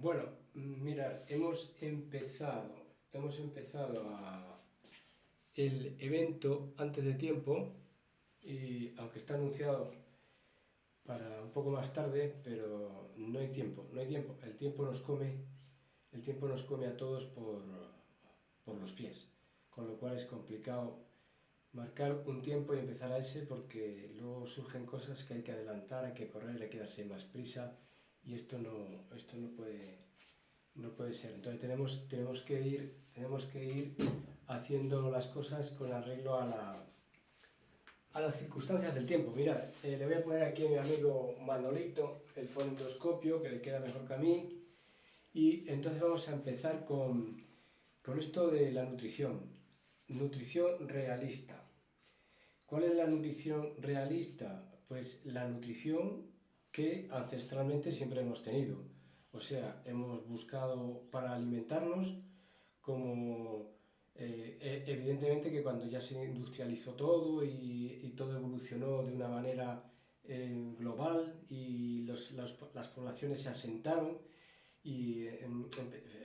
Bueno, mira, hemos empezado el evento antes de tiempo y aunque está anunciado para un poco más tarde, pero no hay tiempo, no hay tiempo. El tiempo nos come a todos por los pies, con lo cual es complicado marcar un tiempo y empezar a ese porque luego surgen cosas que hay que adelantar, hay que correr, hay que darse más prisa y esto no puede ser. Entonces tenemos que ir haciendo las cosas con arreglo a las circunstancias del tiempo. Mirad, le voy a poner aquí a mi amigo Manolito el fonendoscopio, que le queda mejor que a mí. Y entonces vamos a empezar con esto de la nutrición. Nutrición realista. ¿Cuál es la nutrición realista? Pues la nutrición que ancestralmente siempre hemos tenido. O sea, hemos buscado para alimentarnos como evidentemente que cuando ya se industrializó todo y todo evolucionó de una manera global y las poblaciones se asentaron y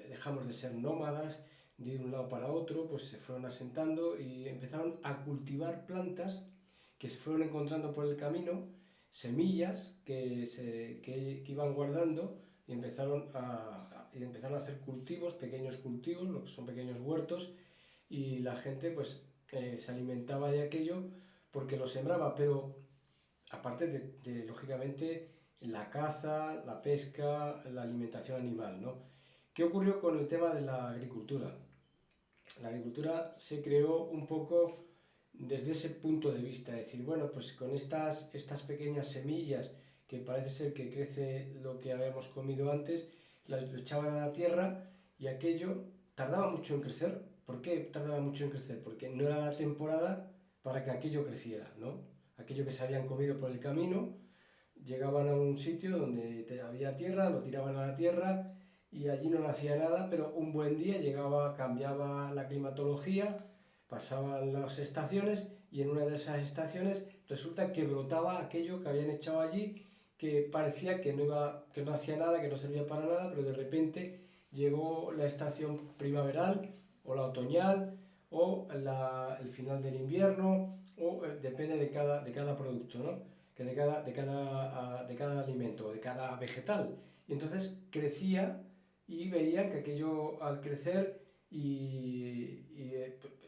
dejamos de ser nómadas de un lado para otro, pues se fueron asentando y empezaron a cultivar plantas que se fueron encontrando por el camino, semillas que iban guardando y empezaron a hacer cultivos, pequeños cultivos, lo que son pequeños huertos, y la gente pues se alimentaba de aquello porque lo sembraba, pero aparte lógicamente la caza, la pesca, la alimentación animal, ¿no? ¿Qué ocurrió con el tema de la agricultura? La agricultura se creó un poco desde ese punto de vista, es decir, bueno, pues con estas pequeñas semillas que parece ser que crece lo que habíamos comido antes, las echaban a la tierra y aquello tardaba mucho en crecer. ¿Por qué tardaba mucho en crecer? Porque no era la temporada para que aquello creciera, ¿no? Aquello que se habían comido por el camino, llegaban a un sitio donde había tierra, lo tiraban a la tierra y allí no nacía nada, pero un buen día llegaba, cambiaba la climatología, pasaban las estaciones y en una de esas estaciones resulta que brotaba aquello que habían echado allí, que parecía que no hacía nada, que no servía para nada, pero de repente llegó la estación primaveral o la otoñal o el final del invierno, o depende de cada producto, ¿no? Que de cada alimento, de cada vegetal. Y entonces crecía y veían que aquello al crecer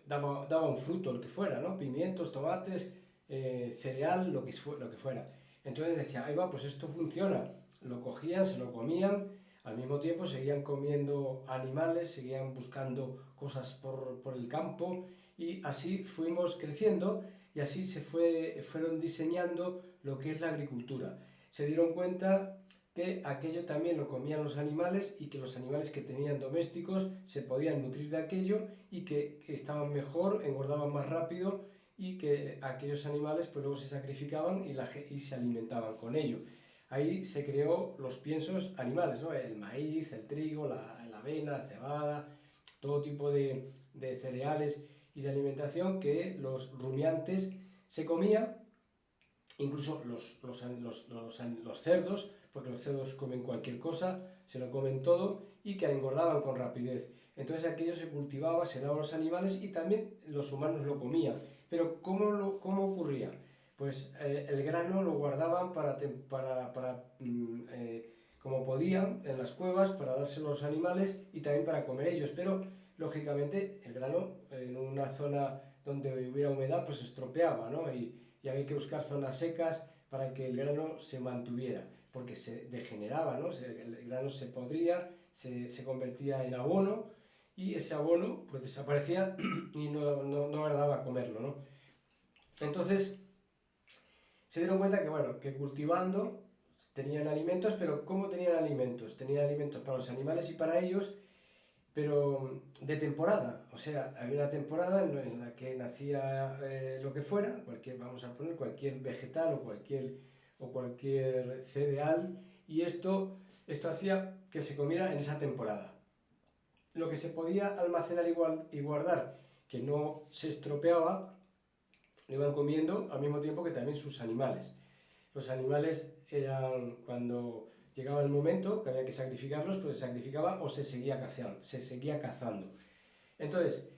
daba un fruto, lo que fuera, ¿no? Pimientos, tomates, cereal, lo que fuera. Entonces decía, ahí va, pues esto funciona. Lo cogían, se lo comían, al mismo tiempo seguían comiendo animales, seguían buscando cosas por el campo y así fuimos creciendo y así fueron diseñando lo que es la agricultura. Se dieron cuenta que aquello también lo comían los animales y que los animales que tenían domésticos se podían nutrir de aquello y que estaban mejor, engordaban más rápido y que aquellos animales pues luego se sacrificaban y se alimentaban con ello. Ahí se creó los piensos animales, ¿no? El maíz, el trigo, la avena, la cebada, todo tipo de cereales y de alimentación que los rumiantes se comían, incluso los cerdos, porque los cerdos comen cualquier cosa, se lo comen todo y que engordaban con rapidez. Entonces aquello se cultivaba, se daba a los animales y también los humanos lo comían. Pero ¿cómo ocurría? Pues el grano lo guardaban como podían en las cuevas para dárselo a los animales y también para comer ellos. Pero lógicamente el grano en una zona donde hubiera humedad pues se estropeaba, ¿no? Y había que buscar zonas secas para que el grano se mantuviera, porque se degeneraba, ¿no? El grano se podría, se convertía en abono y ese abono pues desaparecía y no agradaba comerlo, ¿no? Entonces se dieron cuenta que, bueno, que cultivando tenían alimentos, pero ¿cómo tenían alimentos? Tenían alimentos para los animales y para ellos, pero de temporada, o sea, había una temporada en la que nacía lo que fuera, vamos a poner cualquier vegetal o cualquier cereal, y esto hacía que se comiera en esa temporada. Lo que se podía almacenar y guardar, que no se estropeaba, lo iban comiendo al mismo tiempo que también sus animales. Los animales eran, cuando llegaba el momento que había que sacrificarlos, pues se sacrificaba o se seguía cazando. Entonces,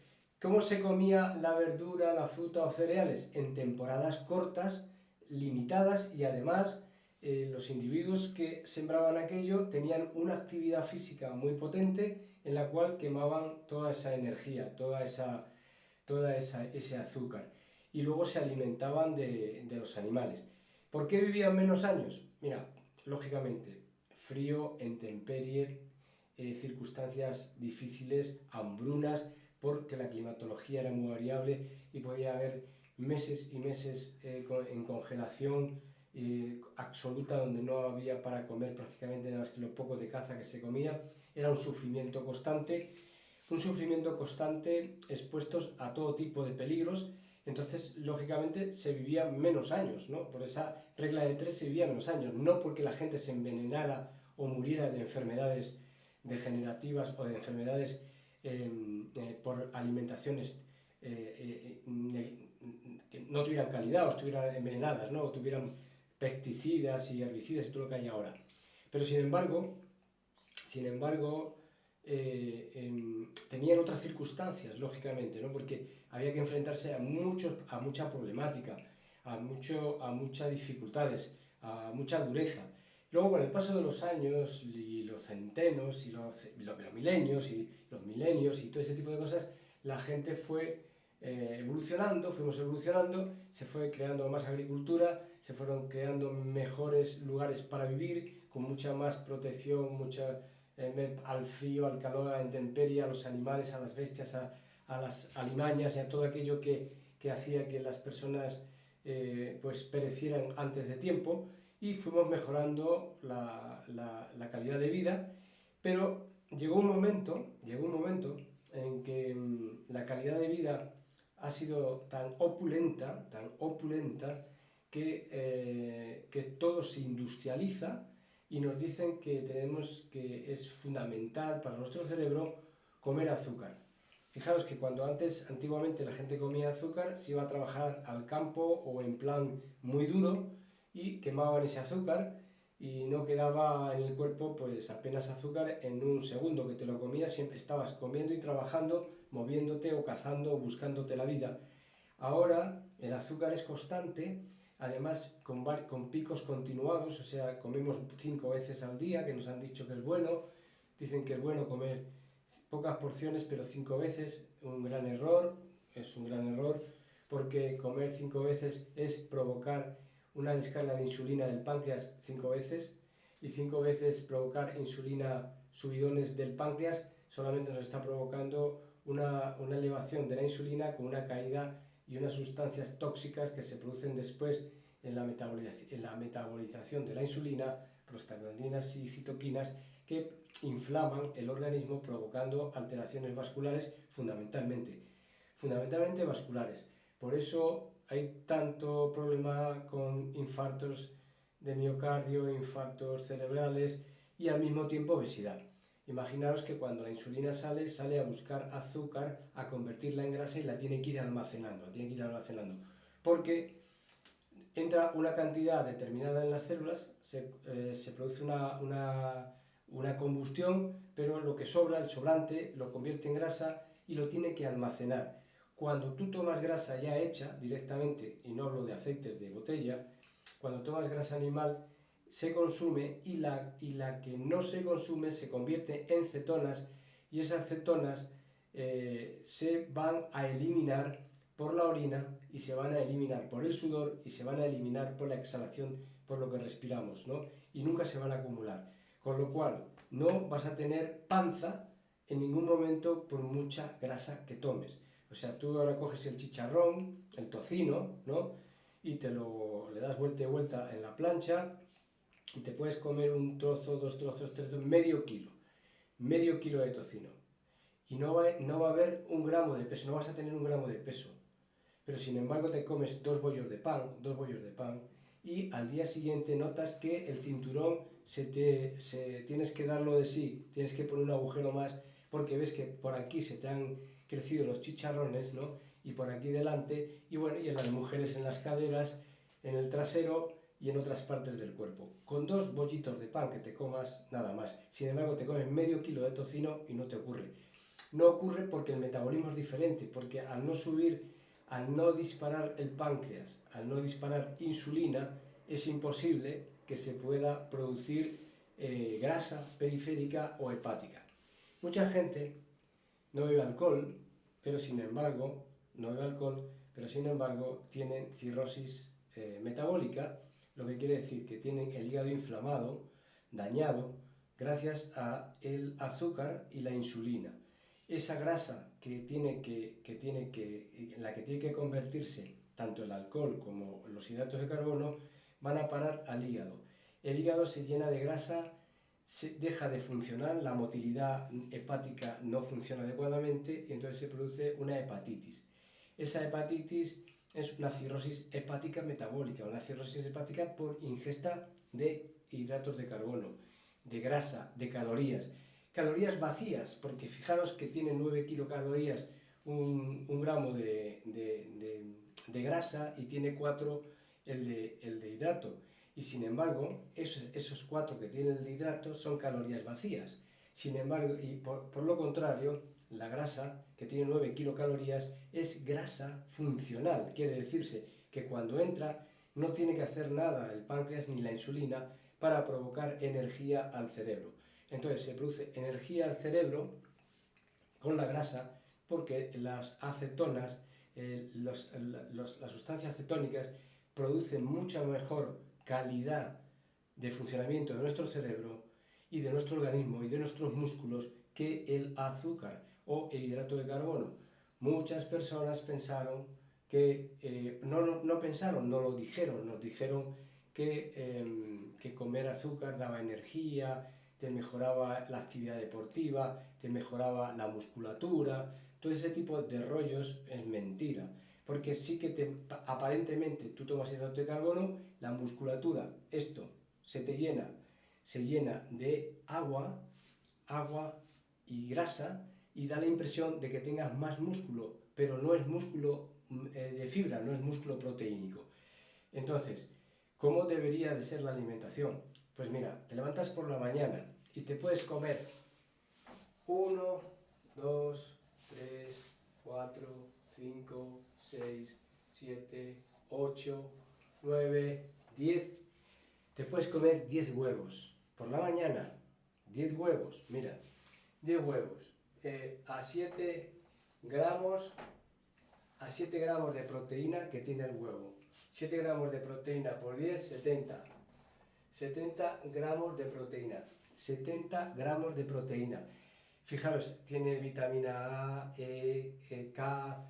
¿cómo se comía la verdura, la fruta o cereales? En temporadas cortas, limitadas, y además los individuos que sembraban aquello tenían una actividad física muy potente en la cual quemaban toda esa energía, ese azúcar, y luego se alimentaban de los animales. ¿Por qué vivían menos años? Mira, lógicamente, frío, intemperie, circunstancias difíciles, hambrunas, porque la climatología era muy variable y podía haber meses y meses en congelación absoluta, donde no había para comer prácticamente nada más que lo poco de caza que se comía. Era un sufrimiento constante expuestos a todo tipo de peligros. Entonces, lógicamente, se vivía menos años, ¿no? Por esa regla de 3 se vivía menos años, no porque la gente se envenenara o muriera de enfermedades degenerativas o de enfermedades por alimentaciones que no tuvieran calidad o estuvieran envenenadas, ¿no? O tuvieran pesticidas y herbicidas y todo lo que hay ahora. Pero sin embargo, tenían otras circunstancias, lógicamente, ¿no? Porque había que enfrentarse a mucha problemática, a muchas dificultades, a mucha dureza. Luego, con el paso de los años y los centenos y los milenios y todo ese tipo de cosas, la gente fue fuimos evolucionando, se fue creando más agricultura, se fueron creando mejores lugares para vivir, con mucha más protección, al frío, al calor, a la intemperie, a los animales, a las bestias, a las alimañas y a todo aquello que hacía que las personas pues perecieran antes de tiempo, y fuimos mejorando la calidad de vida. Pero llegó un momento en que la calidad de vida ha sido tan opulenta, que todo se industrializa, y nos dicen que es fundamental para nuestro cerebro comer azúcar. Fijaros que antiguamente la gente comía azúcar, se iba a trabajar al campo o en plan muy duro y quemaban ese azúcar y no quedaba en el cuerpo pues apenas azúcar en un segundo que te lo comías. Siempre estabas comiendo y trabajando, moviéndote o cazando o buscándote la vida. Ahora el azúcar es constante, además con picos continuados, o sea, comemos 5 veces al día, que nos han dicho que es bueno. Dicen que es bueno comer pocas porciones, pero 5 veces, es un gran error, porque comer 5 veces es provocar una descarga de insulina del páncreas 5 veces, y 5 veces provocar subidones del páncreas solamente nos está provocando una elevación de la insulina con una caída y unas sustancias tóxicas que se producen después en la metabolización de la insulina, prostaglandinas y citoquinas, que inflaman el organismo provocando alteraciones vasculares, fundamentalmente vasculares. Por eso hay tanto problema con infartos de miocardio, infartos cerebrales y al mismo tiempo obesidad. Imaginaos que cuando la insulina sale a buscar azúcar, a convertirla en grasa, y la tiene que ir almacenando, porque entra una cantidad determinada en las células, se produce una combustión, pero lo que sobra, el sobrante, lo convierte en grasa y lo tiene que almacenar. Cuando tú tomas grasa ya hecha directamente, y no hablo de aceites de botella, cuando tomas grasa animal se consume, y la que no se consume se convierte en cetonas, y esas cetonas se van a eliminar por la orina, y se van a eliminar por el sudor, y se van a eliminar por la exhalación, por lo que respiramos, ¿no? Y nunca se van a acumular. Con lo cual, no vas a tener panza en ningún momento por mucha grasa que tomes. O sea, tú ahora coges el chicharrón, el tocino, ¿no? Y le das vuelta y vuelta en la plancha, y te puedes comer un trozo, 2 trozos, 3 trozos, medio kilo de tocino. Y no va a haber un gramo de peso, no vas a tener un gramo de peso. Pero sin embargo te comes 2 bollos de pan, y al día siguiente notas que el cinturón tienes que darlo de sí, tienes que poner un agujero más, porque ves que por aquí se te han crecido los chicharrones, ¿no? Y por aquí delante, y bueno, y en las mujeres en las caderas, en el trasero y en otras partes del cuerpo. Con 2 bollitos de pan que te comas, nada más. Sin embargo, te comes medio kilo de tocino y no te ocurre. No ocurre porque el metabolismo es diferente, porque al no subir, al no disparar el páncreas, al no disparar insulina, es imposible que se pueda producir grasa periférica o hepática. Mucha gente no bebe alcohol, pero sin embargo, tienen cirrosis metabólica, lo que quiere decir que tienen el hígado inflamado, dañado, gracias al azúcar y la insulina. Esa grasa en la que tiene que convertirse tanto el alcohol como los hidratos de carbono van a parar al hígado. El hígado se llena de grasa, deja de funcionar, la motilidad hepática no funciona adecuadamente y entonces se produce una hepatitis. Esa hepatitis es una cirrosis hepática metabólica, una cirrosis hepática por ingesta de hidratos de carbono, de grasa, de calorías. Calorías vacías, porque fijaros que tiene 9 kilocalorías un gramo de grasa y tiene 4 el de hidrato. Y sin embargo, esos 4 que tiene el de hidrato son calorías vacías. Sin embargo, y por lo contrario, la grasa, que tiene 9 kilocalorías, es grasa funcional. Quiere decirse que cuando entra no tiene que hacer nada el páncreas ni la insulina para provocar energía al cerebro. Entonces se produce energía al cerebro con la grasa porque las acetonas, las sustancias cetónicas producen mucha mejor calidad de funcionamiento de nuestro cerebro y de nuestro organismo y de nuestros músculos que el azúcar o el hidrato de carbono. Muchas personas pensaron que, nos lo dijeron, nos dijeron que comer azúcar daba energía, te mejoraba la actividad deportiva, te mejoraba la musculatura. Todo ese tipo de rollos es mentira, porque sí que aparentemente tú tomas hidrato de carbono, la musculatura, esto se llena de agua y grasa y da la impresión de que tengas más músculo, pero no es músculo de fibra, no es músculo proteínico. Entonces, ¿cómo debería de ser la alimentación? Pues mira, te levantas por la mañana y te puedes comer 1, 2, 3, 4, 5, 6, 7, 8, 9, 10. Te puedes comer 10 huevos. Por la mañana, 10 huevos, mira, 10 huevos. A 7 gramos de proteína que tiene el huevo. 7 gramos de proteína por 10, 70. 70 gramos de proteína. 70 gramos de proteína. Fijaros, tiene vitamina A, K,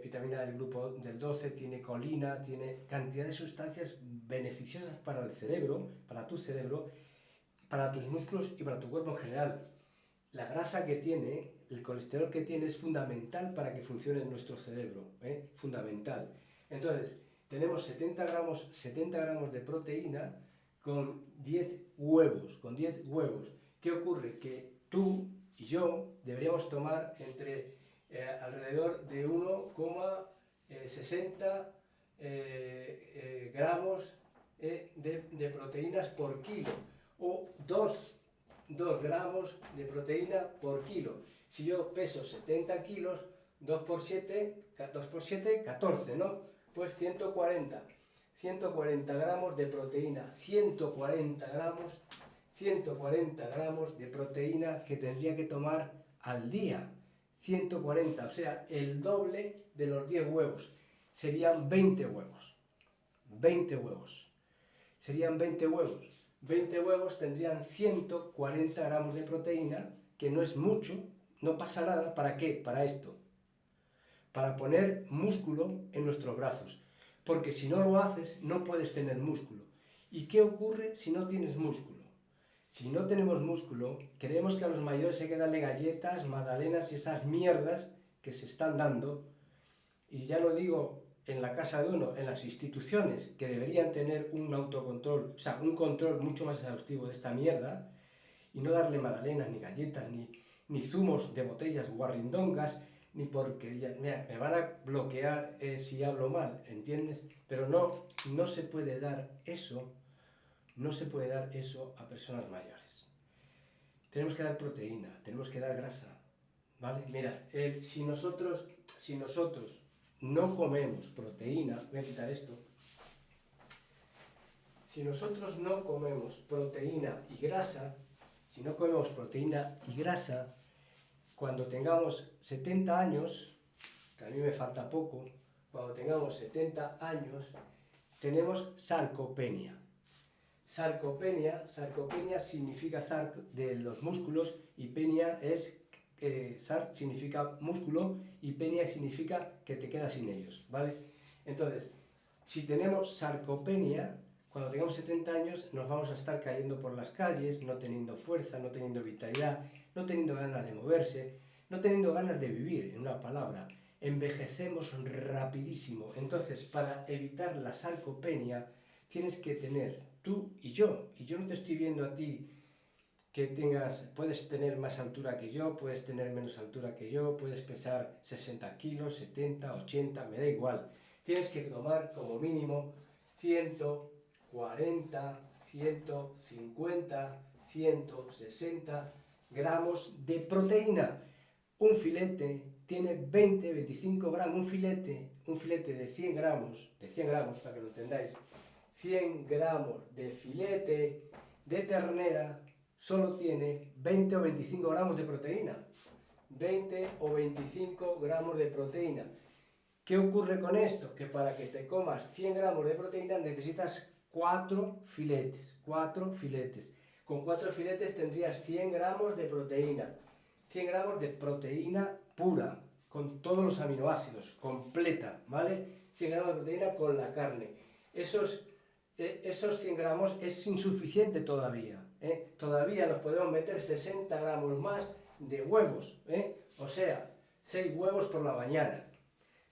vitamina del grupo del 12, tiene colina, tiene cantidad de sustancias beneficiosas para el cerebro, para tu cerebro, para tus músculos y para tu cuerpo en general. La grasa que tiene, el colesterol que tiene es fundamental para que funcione nuestro cerebro, fundamental. Entonces, tenemos 70 gramos de proteína con 10 huevos, ¿Qué ocurre? Que tú y yo deberíamos tomar alrededor de 1,60 gramos de proteínas por kilo o 2 gramos de proteína por kilo. Si yo peso 70 kilos, 2 por 7, 14, ¿no? Pues 140 gramos de proteína, 140 gramos de proteína que tendría que tomar al día. 140, o sea, el doble de los 10 huevos. Serían 20 huevos. 20 huevos. Serían 20 huevos. 20 huevos tendrían 140 gramos de proteína, que no es mucho, no pasa nada. ¿Para qué? Para esto. Para poner músculo en nuestros brazos. Porque si no lo haces, no puedes tener músculo. ¿Y qué ocurre si no tienes músculo? Si no tenemos músculo, creemos que a los mayores hay que darle galletas, magdalenas y esas mierdas que se están dando. Y ya lo digo en la casa de uno, en las instituciones, que deberían tener un autocontrol, o sea, un control mucho más exhaustivo de esta mierda, y no darle magdalenas, ni galletas, ni zumos de botellas guarrindongas, ni porquería. Mira, me van a bloquear si hablo mal, ¿entiendes? Pero no se puede dar eso, no se puede dar eso a personas mayores. Tenemos que dar proteína, tenemos que dar grasa, ¿vale? Mira, si nosotros no comemos proteína, voy a quitar esto, si nosotros no comemos proteína y grasa, si no comemos proteína y grasa, cuando tengamos 70 años, que a mí me falta poco, cuando tengamos 70 años, tenemos sarcopenia. Sarcopenia significa sarc de los músculos y penia es, sarc significa músculo y penia significa que te quedas sin ellos, ¿vale? Entonces, si tenemos sarcopenia, cuando tengamos 70 años nos vamos a estar cayendo por las calles, no teniendo fuerza, no teniendo vitalidad, no teniendo ganas de moverse, no teniendo ganas de vivir, en una palabra. Envejecemos rapidísimo. Entonces, para evitar la sarcopenia, tienes que tener tú y yo no te estoy viendo a ti que puedes tener más altura que yo, puedes tener menos altura que yo, puedes pesar 60 kilos, 70, 80, me da igual. Tienes que tomar como mínimo 140, 150, 160 gramos de proteína. Un filete tiene 20, 25 gramos, un filete de 100 gramos, para que lo entendáis, 100 gramos de filete de ternera solo tiene 20 o 25 gramos de proteína. 20 o 25 gramos de proteína. ¿Qué ocurre con esto? Que para que te comas 100 gramos de proteína necesitas 4 filetes. Con 4 filetes tendrías 100 gramos de proteína. 100 gramos de proteína pura, con todos los aminoácidos, completa, ¿vale? 100 gramos de proteína con la carne. Esos 100 gramos es insuficiente todavía, ¿eh? Todavía nos podemos meter 60 gramos más de huevos, ¿eh? O sea, 6 huevos por la mañana.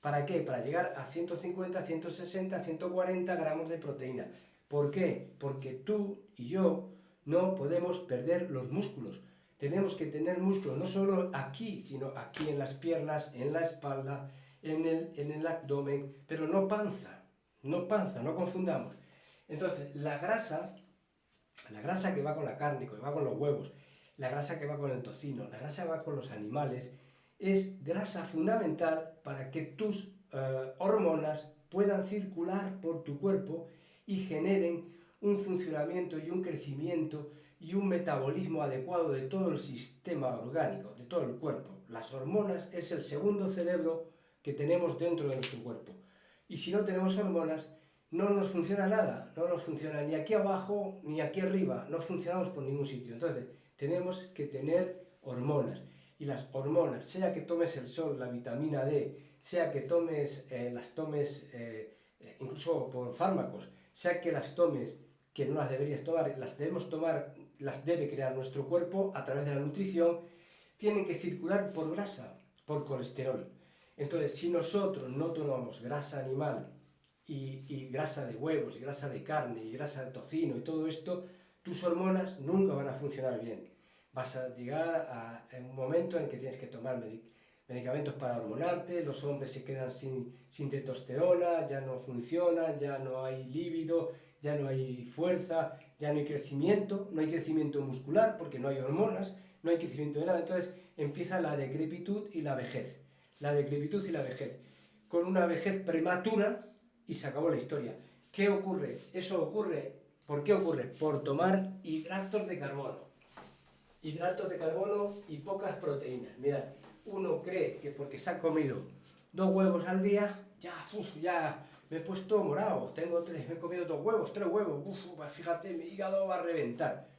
¿Para qué? Para llegar a 150, 160, 140 gramos de proteína. ¿Por qué? Porque tú y yo no podemos perder los músculos. Tenemos que tener músculo no solo aquí, sino aquí en las piernas, en la espalda, en el abdomen, pero no panza, no confundamos. Entonces, la grasa que va con la carne, que va con los huevos, la grasa que va con el tocino, la grasa que va con los animales, es grasa fundamental para que tus hormonas puedan circular por tu cuerpo y generen un funcionamiento y un crecimiento y un metabolismo adecuado de todo el sistema orgánico, de todo el cuerpo. Las hormonas es el segundo cerebro que tenemos dentro de nuestro cuerpo. Y si no tenemos hormonas, no nos funciona nada, no nos funciona ni aquí abajo ni aquí arriba, no funcionamos por ningún sitio. Entonces, tenemos que tener hormonas. Y las hormonas, sea que tomes el sol, la vitamina D, sea que las tomes incluso por fármacos, sea que las tomes, que no las deberías tomar, las debemos tomar, las debe crear nuestro cuerpo a través de la nutrición, tienen que circular por grasa, por colesterol. Entonces, si nosotros no tomamos grasa animal y grasa de huevos, y grasa de carne, y grasa de tocino y todo esto, tus hormonas nunca van a funcionar bien. Vas a llegar a un momento en que tienes que tomar medicamentos para hormonarte, los hombres se quedan sin testosterona, ya no funcionan, ya no hay líbido, ya no hay fuerza, ya no hay crecimiento muscular porque no hay hormonas, no hay crecimiento de nada. Entonces empieza la decrepitud y la vejez. Con una vejez prematura y se acabó la historia. ¿Qué ocurre? ¿Por qué ocurre? Por tomar hidratos de carbono. Hidratos de carbono y pocas proteínas. Mirad, uno cree que porque se ha comido 2 huevos al día, ya me he puesto morado, me he comido 2 huevos, 3 huevos, fíjate, mi hígado va a reventar.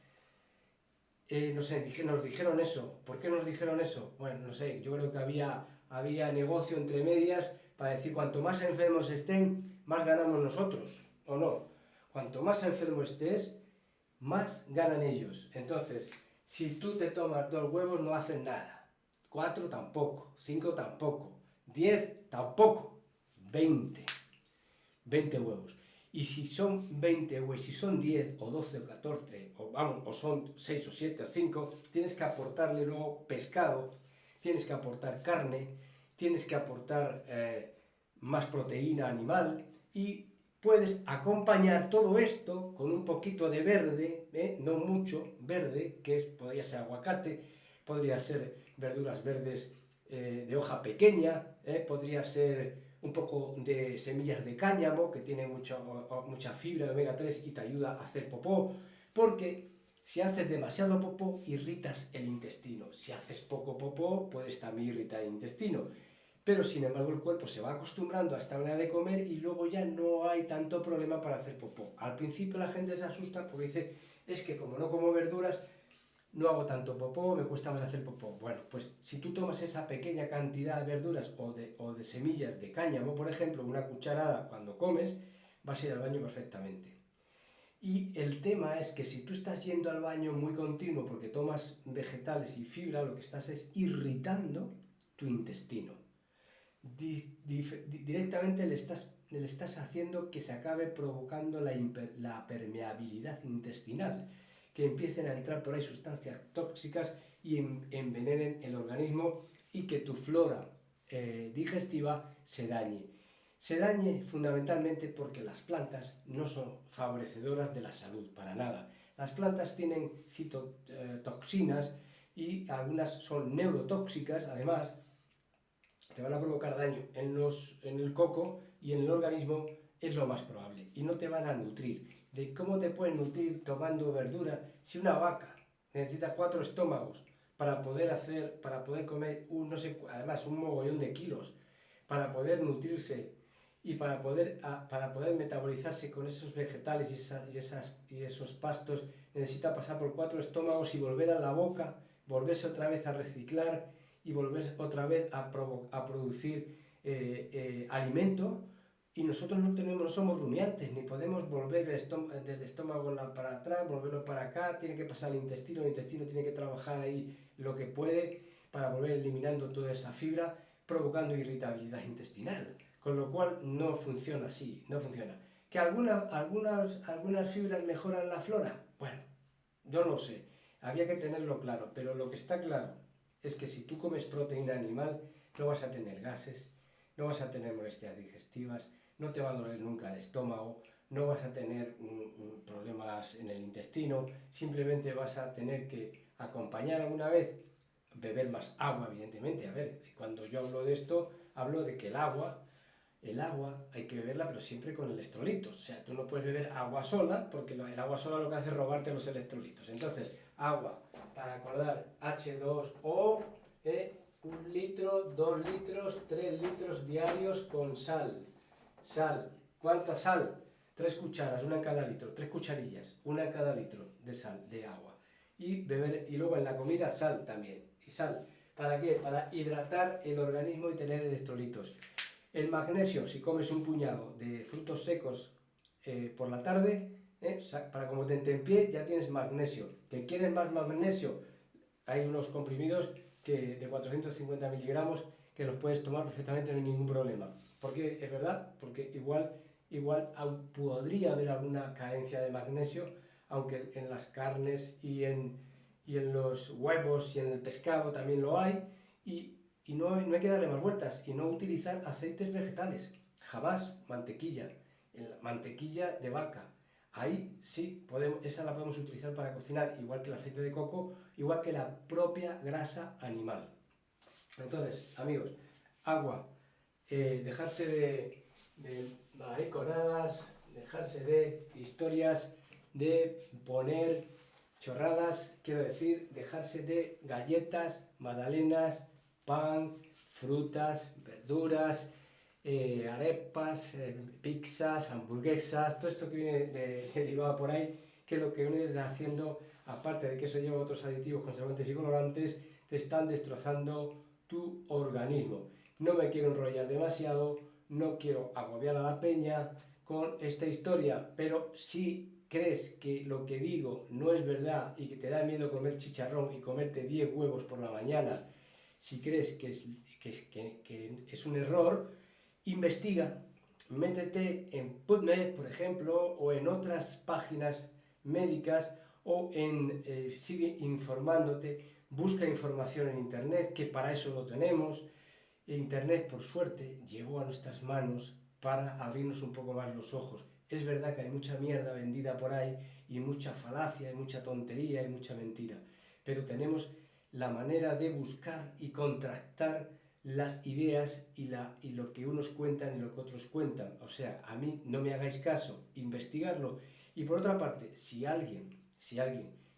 No sé, nos dijeron eso. ¿Por qué nos dijeron eso? Bueno, no sé, yo creo que había negocio entre medias para decir cuanto más enfermos estén, más ganamos nosotros, ¿o no? Cuanto más enfermo estés, más ganan ellos. Entonces, si tú te tomas 2 huevos no hacen nada, 4 tampoco, 5 tampoco, 10 tampoco, 20 huevos. Y si son 20 o si son 10 o 12 o 14, o son 6 o 7 o 5, tienes que aportarle luego pescado, tienes que aportar carne, tienes que aportar más proteína animal y puedes acompañar todo esto con un poquito de verde, no mucho verde, podría ser aguacate, podría ser verduras verdes de hoja pequeña, podría ser un poco de semillas de cáñamo, que tiene mucha fibra de omega 3 y te ayuda a hacer popó, porque si haces demasiado popó, irritas el intestino. Si haces poco popó, puedes también irritar el intestino. Pero sin embargo el cuerpo se va acostumbrando a esta manera de comer y luego ya no hay tanto problema para hacer popó. Al principio la gente se asusta porque dice, es que como no como verduras, no hago tanto popó, me cuesta más hacer popó. Bueno, pues si tú tomas esa pequeña cantidad de verduras o de semillas de cáñamo, por ejemplo, una cucharada cuando comes, vas a ir al baño perfectamente. Y el tema es que si tú estás yendo al baño muy continuo porque tomas vegetales y fibra, lo que estás es irritando tu intestino. Directamente le estás haciendo que se acabe provocando la permeabilidad intestinal, que empiecen a entrar por ahí sustancias tóxicas y envenenen el organismo y que tu flora digestiva se dañe. Se dañe fundamentalmente porque las plantas no son favorecedoras de la salud, para nada. Las plantas tienen citotoxinas y algunas son neurotóxicas, además, te van a provocar daño en el coco y en el organismo, es lo más probable, y no te van a nutrir. ¿De cómo te pueden nutrir tomando verdura? Si una vaca necesita 4 estómagos para poder comer no sé, además un mogollón de kilos, para poder nutrirse y para poder metabolizarse con esos vegetales y esos pastos, necesita pasar por 4 estómagos y volver a la boca, volverse otra vez a reciclar y volver otra vez a producir alimento, y nosotros no somos rumiantes, ni podemos volver del estómago para atrás, volverlo para acá, tiene que pasar al intestino, el intestino tiene que trabajar ahí lo que puede para volver eliminando toda esa fibra, provocando irritabilidad intestinal, con lo cual no funciona así, no funciona. ¿Que algunas fibras mejoran la flora? Bueno, yo no sé, había que tenerlo claro, pero lo que está claro es que si tú comes proteína animal no vas a tener gases, no vas a tener molestias digestivas, no te va a doler nunca el estómago, no vas a tener problemas en el intestino, simplemente vas a tener que acompañar alguna vez, beber más agua, evidentemente. A ver, cuando yo hablo de esto, hablo de que el agua hay que beberla, pero siempre con electrolitos. O sea, tú no puedes beber agua sola, porque el agua sola lo que hace es robarte los electrolitos. Entonces, agua, para acordar, H2O, 1 litro, 2 litros, 3 litros diarios con sal. Sal, ¿cuánta sal? 3 cucharas, una en cada litro, 3 cucharillas, una en cada litro de sal, de agua. Y beber, y luego en la comida sal también. ¿Y sal? ¿Para qué? Para hidratar el organismo y tener electrolitos. El magnesio, si comes un puñado de frutos secos por la tarde, para como te pie ya tienes magnesio. ¿Que quieres más magnesio? Hay unos comprimidos de 450 miligramos que los puedes tomar perfectamente, no hay ningún problema. Porque es verdad, porque igual podría haber alguna carencia de magnesio, aunque en las carnes y en los huevos y en el pescado también lo hay, y no hay que darle más vueltas y no utilizar aceites vegetales, jamás mantequilla, mantequilla de vaca. Ahí sí, esa la podemos utilizar para cocinar, igual que el aceite de coco, igual que la propia grasa animal. Entonces, amigos, agua, dejarse de mariconadas, dejarse de historias, de poner chorradas, quiero decir, dejarse de galletas, magdalenas, pan, frutas, verduras, arepas, pizzas, hamburguesas, todo esto que viene derivado por ahí, que lo que vienes haciendo, aparte de que eso lleva otros aditivos, conservantes y colorantes, te están destrozando tu organismo. No me quiero enrollar demasiado, no quiero agobiar a la peña con esta historia, pero si crees que lo que digo no es verdad y que te da miedo comer chicharrón y comerte 10 huevos por la mañana, si crees que es un error, investiga, métete en PubMed, por ejemplo, o en otras páginas médicas, o sigue informándote, busca información en internet, que para eso lo tenemos, Internet, por suerte, llegó a nuestras manos para abrirnos un poco más los ojos. Es verdad que hay mucha mierda vendida por ahí y mucha falacia, y mucha tontería y mucha mentira, pero tenemos la manera de buscar y contrastar las ideas y lo que unos cuentan y lo que otros cuentan. O sea, a mí no me hagáis caso, investigarlo. Y por otra parte, si alguien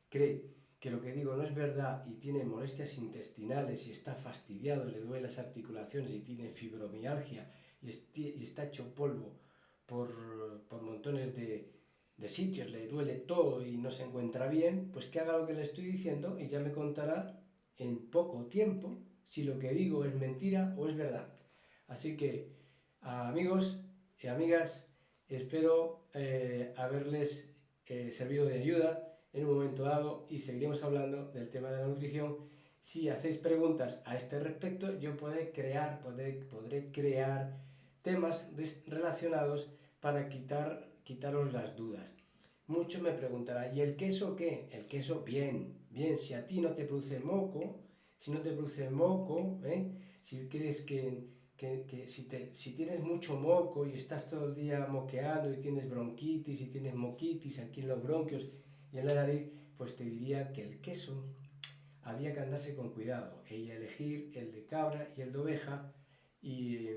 cree que lo que digo no es verdad y tiene molestias intestinales y está fastidiado, le duelen las articulaciones y tiene fibromialgia y está hecho polvo por montones de sitios, le duele todo y no se encuentra bien, pues que haga lo que le estoy diciendo y ya me contará en poco tiempo si lo que digo es mentira o es verdad. Así que, amigos y amigas, espero haberles servido de ayuda en un momento dado y seguiremos hablando del tema de la nutrición. Si hacéis preguntas a este respecto, yo podré crear temas relacionados para quitaros las dudas. Muchos me preguntarán, ¿y el queso qué? El queso, bien, si a ti no te produce moco, si crees si tienes mucho moco y estás todo el día moqueando y tienes bronquitis y tienes moquitis aquí en los bronquios y en la nariz, pues te diría que el queso había que andarse con cuidado y elegir el de cabra y el de oveja y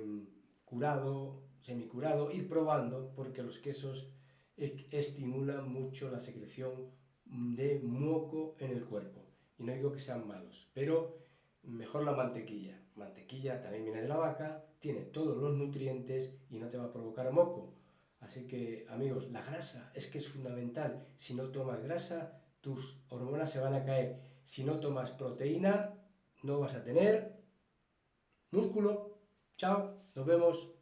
curado, semicurado, ir probando porque los quesos estimulan mucho la secreción de moco en el cuerpo. Y no digo que sean malos, pero mejor la mantequilla. Mantequilla también viene de la vaca, tiene todos los nutrientes y no te va a provocar moco. Así que, amigos, la grasa es que es fundamental. Si no tomas grasa, tus hormonas se van a caer. Si no tomas proteína, no vas a tener músculo. Chao, nos vemos.